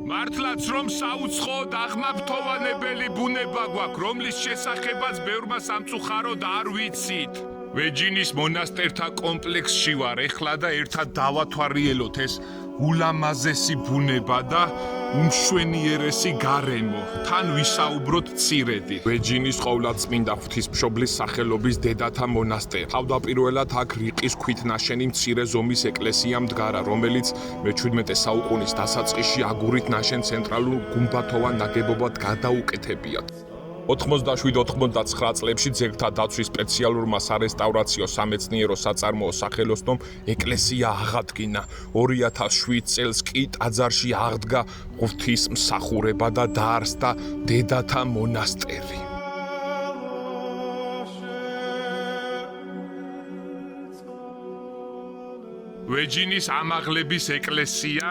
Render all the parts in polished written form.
მართლაც რომ საუცხოოდ აღმაფრთოვანებელი ბუნება გვაქვს, რომლის შესახებაც ბევრმა სამწუხაროდ არ ვიცით. ვეჯინის მონასტერთა კომპლექსში ვარ ეხლა და ერთად დავათვალიეროთ ეს ულამაზესი ბუნება და უმშვენიერესი გარემო. თან ვისაუბროთ მცირედი. ვეჯინის ყოვლადწმინდა ღვთისმშობლის სახელობის დედათა მონასტერი. თავდაპირველად აქ რიყის ქვით ნაშენი მცირე ზომის ეკლესია მდგარა, რომელიც მე-17 საუკუნის დასაწყისში აგურით ნაშენ ცენტრალურ გუმბათოვან ნაგებობად გადაუკეთებიათ. 87-89 წლებში ძეგლთა დაცვის სპეციალურმა სარესტავრაციო სამეცნიერო საწარმოო სახელოსნომ ეკლესია აღადგინა. 2007 წელს კი ტაძარში აღდგა ღვთისმსახურება და დაარსდა დედათა მონასტერი. ვეჯინის ამაღლების ეკლესია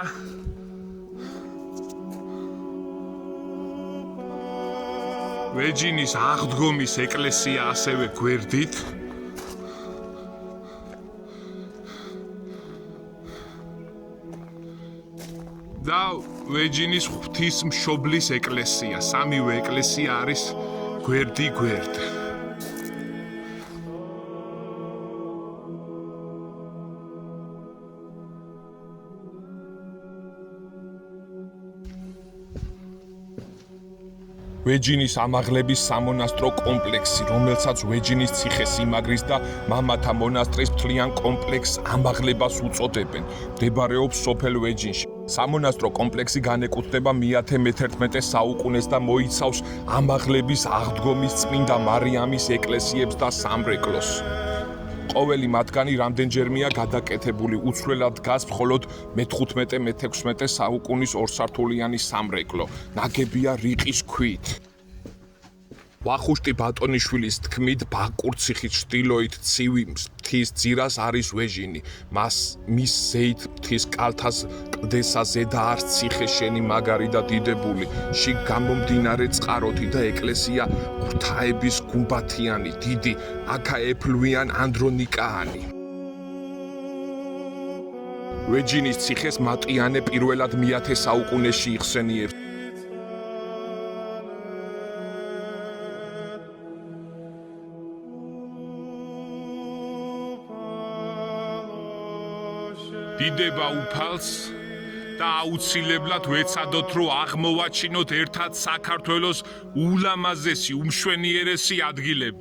ვეჯინის აღდგომის ეკლესია ასევე გვერდით. და ვეჯინის ღვთისმშობლის ეკლესია. სამივე ეკლესია არის გვერდი-გვერდ. ვეჯინის ამაღლების სამონასტრო კომპლექსი, რომელსაც ვეჯინის ციხე-სიმაგრის და მამათა მონასტრის მთლიან კომპლექსს ამაღლებას უწოდებენ, მდებარეობს სოფელ ვეჯინში. სამონასტრო კომპლექსი განეკუთვნება მე-11 საუკუნეს და მოიცავს ამაღლების აღდგომის წმინდა მარიამის ეკლესიებს და სამრეკლოს. ყოველი მათგანი რამდენჯერმეა გადაკეთებული, უცვლელად დგას მხოლოდ მე-15-მე-16 საუკუნის ორსართულიანი სამრეკლო, ნაგებია რიყის ქვით. ვახუშტი ბატონიშვილის თქმით, ბაკურ ციხის ჩრდილოეთ ცივი მთის ძირას არის ვეჯინი. მის ზეით მთის კალთას კლდესა ზედა არს ციხე შენი მაგარი და დიდებული, შიგ გამომდინარე წყაროთი და ეკლესია ღვთაების გუმბათიანი, დიდი, აქაეფლვიან ანდრონიკაანი. ვეჯინის ციხეს მატიანე პირველად მე-10 საუკუნეში იხსენიებს. დიდება უფალს და აუცილებლად ვეცადოთ, რომ აღმოვაჩინოთ ერთად საქართველოს ულამაზესი, უმშვენიერესი ადგილები.